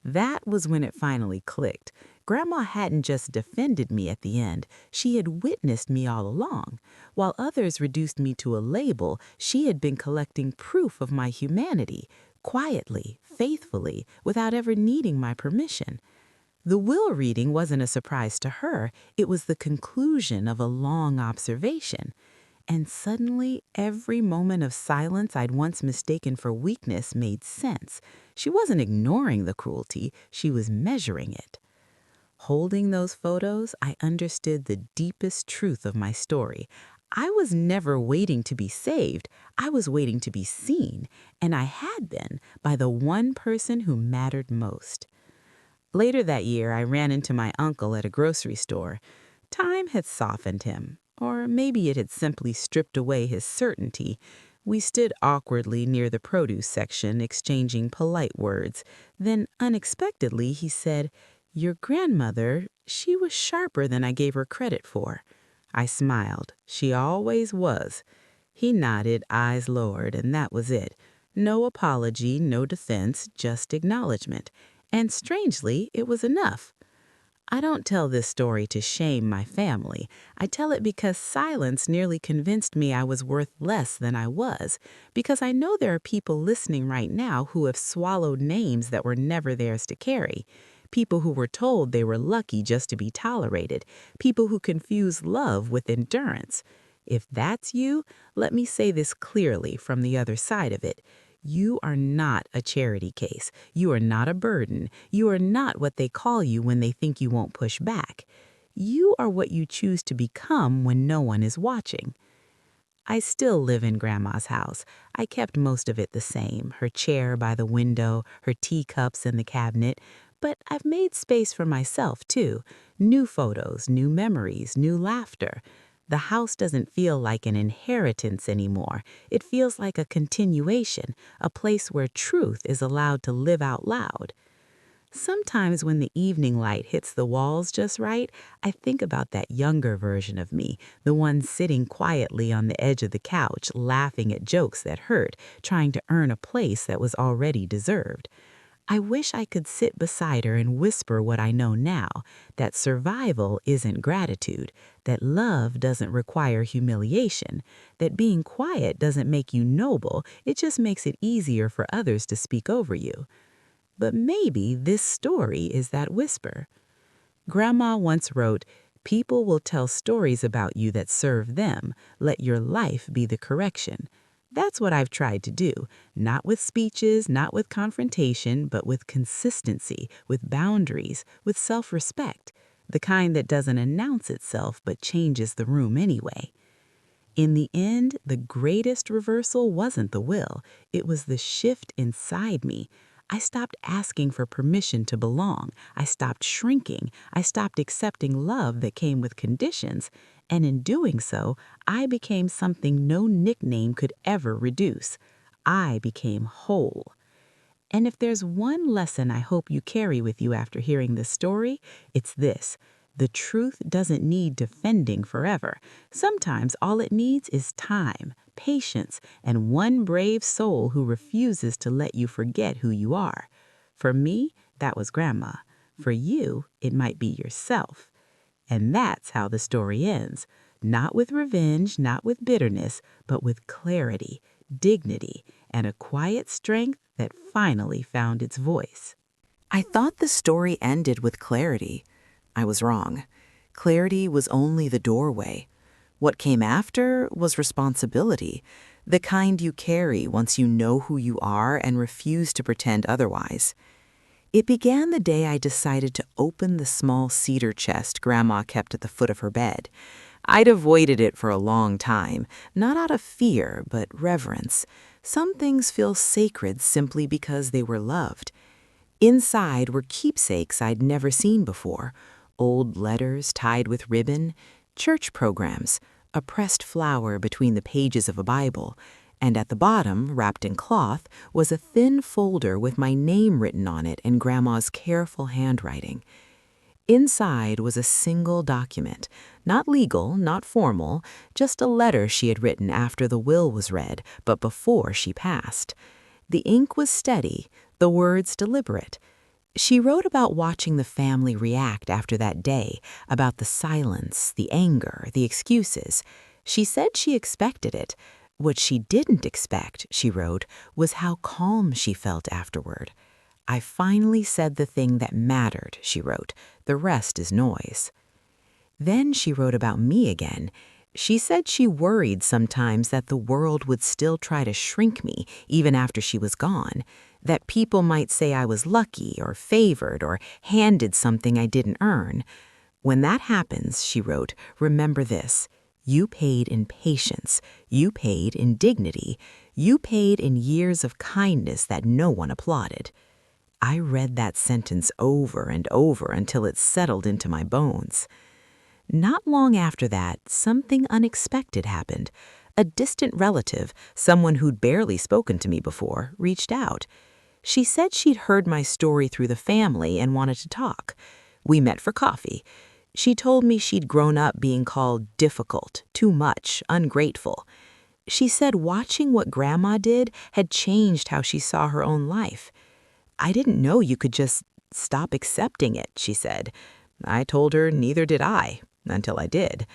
That was when it finally clicked. Grandma hadn't just defended me at the end. She had witnessed me all along. While others reduced me to a label, she had been collecting proof of my humanity, quietly, faithfully, without ever needing my permission. The will reading wasn't a surprise to her. It was the conclusion of a long observation. And suddenly, every moment of silence I'd once mistaken for weakness made sense. She wasn't ignoring the cruelty, she was measuring it. Holding those photos, I understood the deepest truth of my story. I was never waiting to be saved. I was waiting to be seen, and I had been by the one person who mattered most. Later that year, I ran into my uncle at a grocery store. Time had softened him, or maybe it had simply stripped away his certainty. We stood awkwardly near the produce section, exchanging polite words. Then, unexpectedly, he said, "Your grandmother, she was sharper than I gave her credit for." I smiled. She always was. He nodded, eyes lowered, and that was it. No apology, no defense, just acknowledgement. And strangely, it was enough. I don't tell this story to shame my family. I tell it because silence nearly convinced me I was worth less than I was, because I know there are people listening right now who have swallowed names that were never theirs to carry, people who were told they were lucky just to be tolerated, people who confuse love with endurance. If that's you, let me say this clearly from the other side of it. You are not a charity case. You are not a burden. You are not what they call you when they think you won't push back. You are what you choose to become when no one is watching. I still live in Grandma's house. I kept most of it the same, her chair by the window, her teacups in the cabinet. But I've made space for myself, too. New photos, new memories, new laughter. The house doesn't feel like an inheritance anymore. It feels like a continuation, a place where truth is allowed to live out loud. Sometimes when the evening light hits the walls just right, I think about that younger version of me, the one sitting quietly on the edge of the couch, laughing at jokes that hurt, trying to earn a place that was already deserved. I wish I could sit beside her and whisper what I know now, that survival isn't gratitude, that love doesn't require humiliation, that being quiet doesn't make you noble, it just makes it easier for others to speak over you. But maybe this story is that whisper. Grandma once wrote, "People will tell stories about you that serve them. Let your life be the correction." That's what I've tried to do, not with speeches, not with confrontation, but with consistency, with boundaries, with self-respect, the kind that doesn't announce itself but changes the room anyway. In the end, the greatest reversal wasn't the will, it was the shift inside me. I stopped asking for permission to belong. I stopped shrinking. I stopped accepting love that came with conditions. And in doing so, I became something no nickname could ever reduce. I became whole. And if there's one lesson I hope you carry with you after hearing this story, it's this. The truth doesn't need defending forever. Sometimes all it needs is time, patience, and one brave soul who refuses to let you forget who you are. For me, that was Grandma. For you, it might be yourself. And that's how the story ends. Not with revenge, not with bitterness, but with clarity, dignity, and a quiet strength that finally found its voice. I thought the story ended with clarity. I was wrong. Clarity was only the doorway. What came after was responsibility, the kind you carry once you know who you are and refuse to pretend otherwise. It began the day I decided to open the small cedar chest Grandma kept at the foot of her bed. I'd avoided it for a long time, not out of fear, but reverence. Some things feel sacred simply because they were loved. Inside were keepsakes I'd never seen before, old letters tied with ribbon, church programs, a pressed flower between the pages of a Bible, and at the bottom, wrapped in cloth, was a thin folder with my name written on it in Grandma's careful handwriting. Inside was a single document, not legal, not formal, just a letter she had written after the will was read, but before she passed. The ink was steady, the words deliberate. She wrote about watching the family react after that day, about the silence, the anger, the excuses. She said she expected it. What she didn't expect, she wrote, was how calm she felt afterward. "I finally said the thing that mattered," she wrote. "The rest is noise." Then she wrote about me again. She said she worried sometimes that the world would still try to shrink me even after she was gone, that people might say I was lucky or favored or handed something I didn't earn. When that happens, she wrote, remember this. You paid in patience. You paid in dignity. You paid in years of kindness that no one applauded. I read that sentence over and over until it settled into my bones. Not long after that, something unexpected happened. A distant relative, someone who'd barely spoken to me before, reached out. She said she'd heard my story through the family and wanted to talk. We met for coffee. She told me she'd grown up being called difficult, too much, ungrateful. She said watching what Grandma did had changed how she saw her own life. I didn't know you could just stop accepting it, she said. I told her neither did I, until I did.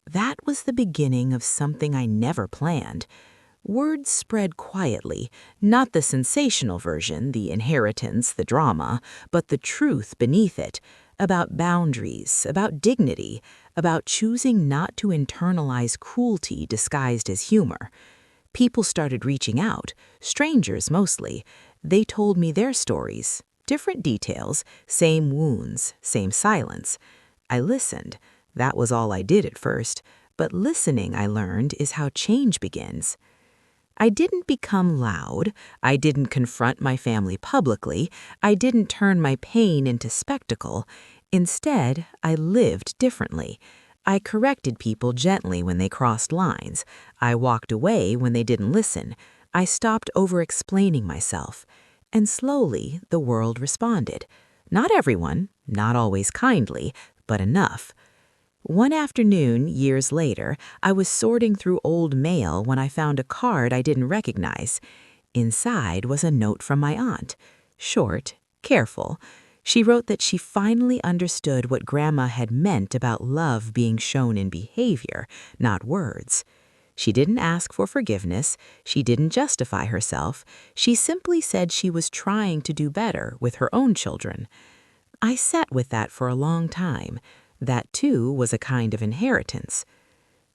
That was the beginning of something I never planned. Word spread quietly, not the sensational version, the inheritance, the drama, but the truth beneath it, about boundaries, about dignity, about choosing not to internalize cruelty disguised as humor. People started reaching out, strangers mostly. They told me their stories, different details, same wounds, same silence. I listened. That was all I did at first, but listening, I learned, is how change begins. I didn't become loud. I didn't confront my family publicly. I didn't turn my pain into spectacle. Instead, I lived differently. I corrected people gently when they crossed lines. I walked away when they didn't listen. I stopped over-explaining myself. And slowly, the world responded. Not everyone, not always kindly, but enough. One afternoon, years later, I was sorting through old mail when I found a card I didn't recognize. Inside was a note from my aunt. Short, careful. She wrote that she finally understood what Grandma had meant about love being shown in behavior, not words. She didn't ask for forgiveness. She didn't justify herself. She simply said she was trying to do better with her own children. I sat with that for a long time. That, too, was a kind of inheritance.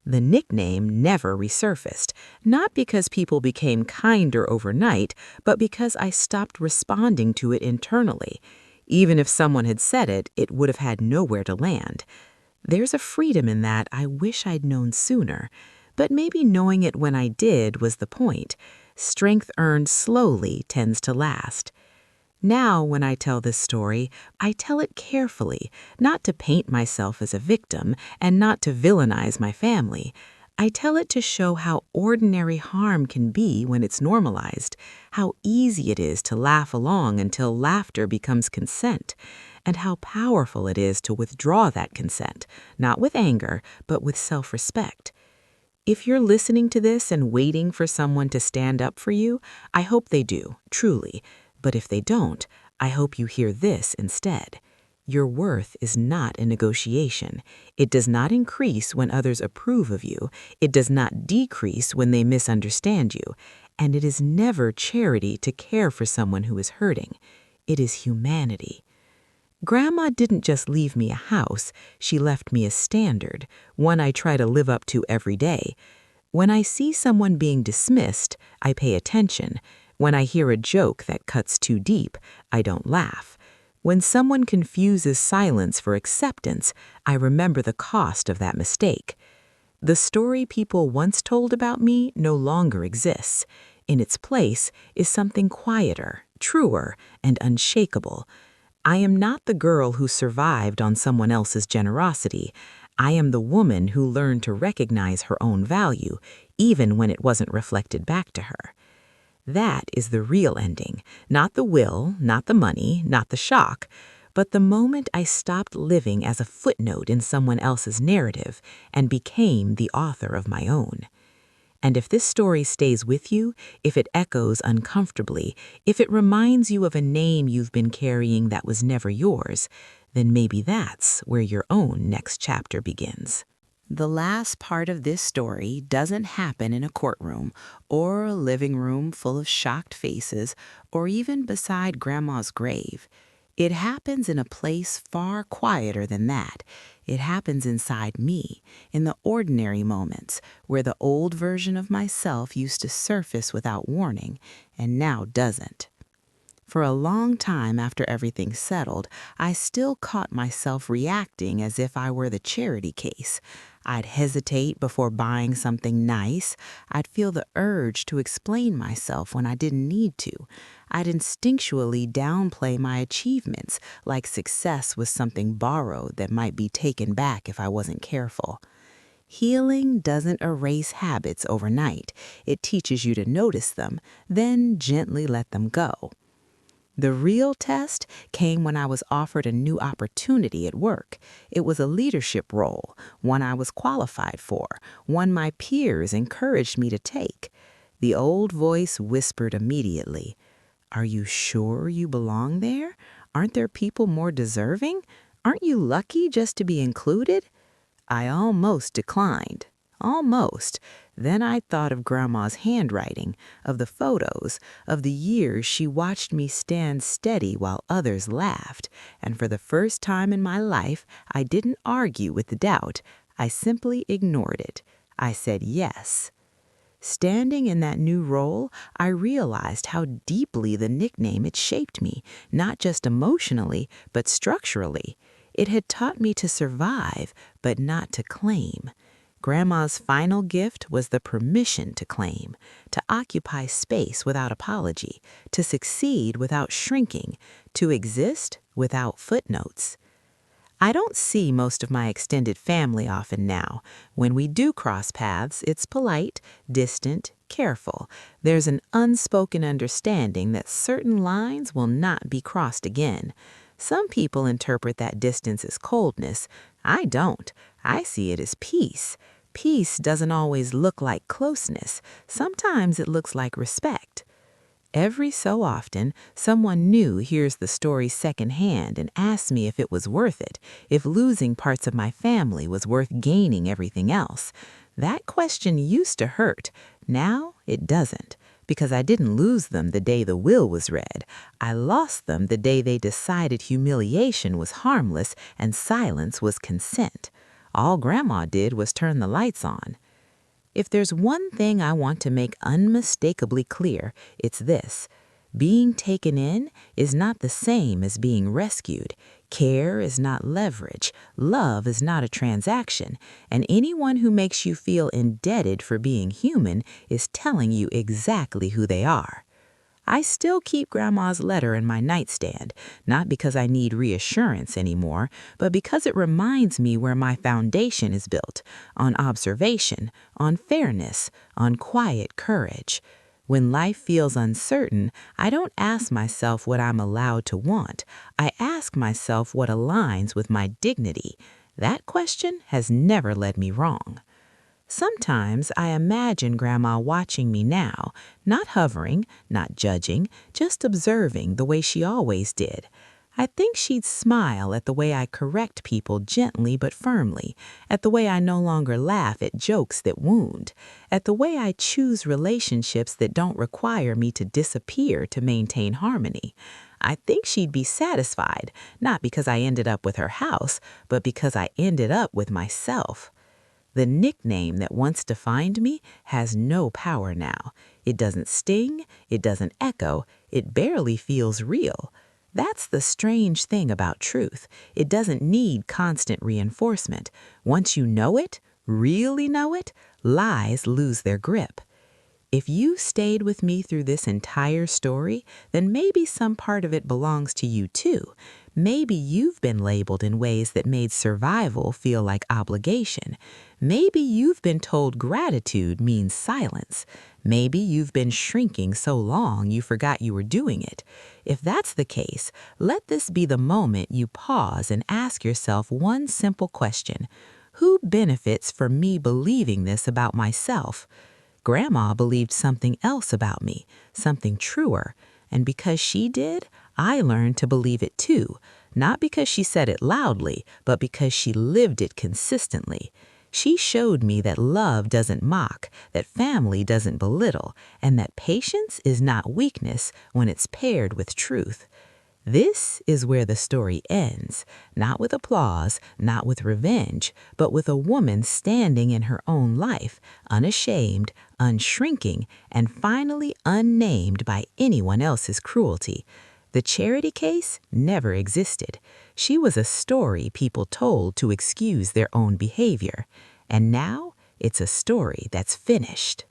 The nickname never resurfaced, not because people became kinder overnight, but because I stopped responding to it internally. Even if someone had said it, it would have had nowhere to land. There's a freedom in that I wish I'd known sooner, but maybe knowing it when I did was the point. Strength earned slowly tends to last. Now, when I tell this story, I tell it carefully, not to paint myself as a victim and not to villainize my family. I tell it to show how ordinary harm can be when it's normalized, how easy it is to laugh along until laughter becomes consent, and how powerful it is to withdraw that consent, not with anger, but with self-respect. If you're listening to this and waiting for someone to stand up for you, I hope they do, truly. But if they don't, I hope you hear this instead. Your worth is not a negotiation. It does not increase when others approve of you. It does not decrease when they misunderstand you. And it is never charity to care for someone who is hurting. It is humanity. Grandma didn't just leave me a house, she left me a standard, one I try to live up to every day. When I see someone being dismissed, I pay attention. When I hear a joke that cuts too deep, I don't laugh. When someone confuses silence for acceptance, I remember the cost of that mistake. The story people once told about me no longer exists. In its place is something quieter, truer, and unshakable. I am not the girl who survived on someone else's generosity. I am the woman who learned to recognize her own value, even when it wasn't reflected back to her. That is the real ending, not the will, not the money, not the shock, but the moment I stopped living as a footnote in someone else's narrative and became the author of my own. And if this story stays with you, if it echoes uncomfortably, if it reminds you of a name you've been carrying that was never yours, then maybe that's where your own next chapter begins. The last part of this story doesn't happen in a courtroom or a living room full of shocked faces or even beside Grandma's grave. It happens in a place far quieter than that. It happens inside me, in the ordinary moments where the old version of myself used to surface without warning and now doesn't. For a long time after everything settled, I still caught myself reacting as if I were the charity case. I'd hesitate before buying something nice. I'd feel the urge to explain myself when I didn't need to. I'd instinctually downplay my achievements, like success was something borrowed that might be taken back if I wasn't careful. Healing doesn't erase habits overnight. It teaches you to notice them, then gently let them go. The real test came when I was offered a new opportunity at work. It was a leadership role, one I was qualified for, one my peers encouraged me to take. The old voice whispered immediately, "Are you sure you belong there? Aren't there people more deserving? Aren't you lucky just to be included?" I almost declined. Almost. Then I thought of Grandma's handwriting, of the photos, of the years she watched me stand steady while others laughed, and for the first time in my life, I didn't argue with the doubt. I simply ignored it. I said yes. Standing in that new role, I realized how deeply the nickname had shaped me, not just emotionally, but structurally. It had taught me to survive, but not to claim. Grandma's final gift was the permission to claim, to occupy space without apology, to succeed without shrinking, to exist without footnotes. I don't see most of my extended family often now. When we do cross paths, it's polite, distant, careful. There's an unspoken understanding that certain lines will not be crossed again. Some people interpret that distance as coldness. I don't. I see it as peace. Peace doesn't always look like closeness. Sometimes it looks like respect. Every so often, someone new hears the story secondhand and asks me if it was worth it, if losing parts of my family was worth gaining everything else. That question used to hurt. Now it doesn't, because I didn't lose them the day the will was read. I lost them the day they decided humiliation was harmless and silence was consent. All Grandma did was turn the lights on. If there's one thing I want to make unmistakably clear, it's this. Being taken in is not the same as being rescued. Care is not leverage. Love is not a transaction. And anyone who makes you feel indebted for being human is telling you exactly who they are. I still keep Grandma's letter in my nightstand, not because I need reassurance anymore, but because it reminds me where my foundation is built, on observation, on fairness, on quiet courage. When life feels uncertain, I don't ask myself what I'm allowed to want. I ask myself what aligns with my dignity. That question has never led me wrong. Sometimes I imagine Grandma watching me now, not hovering, not judging, just observing the way she always did. I think she'd smile at the way I correct people gently but firmly, at the way I no longer laugh at jokes that wound, at the way I choose relationships that don't require me to disappear to maintain harmony. I think she'd be satisfied, not because I ended up with her house, but because I ended up with myself. The nickname that once defined me has no power now. It doesn't sting, it doesn't echo, it barely feels real. That's the strange thing about truth. It doesn't need constant reinforcement. Once you know it, really know it, lies lose their grip. If you stayed with me through this entire story, then maybe some part of it belongs to you too. Maybe you've been labeled in ways that made survival feel like obligation. Maybe you've been told gratitude means silence. Maybe you've been shrinking so long you forgot you were doing it. If that's the case, let this be the moment you pause and ask yourself one simple question. Who benefits from me believing this about myself? Grandma believed something else about me, something truer, and because she did, I learned to believe it too, not because she said it loudly, but because she lived it consistently. She showed me that love doesn't mock, that family doesn't belittle, and that patience is not weakness when it's paired with truth. This is where the story ends, not with applause, not with revenge, but with a woman standing in her own life, unashamed, unshrinking, and finally unnamed by anyone else's cruelty. The charity case never existed. She was a story people told to excuse their own behavior. And now it's a story that's finished.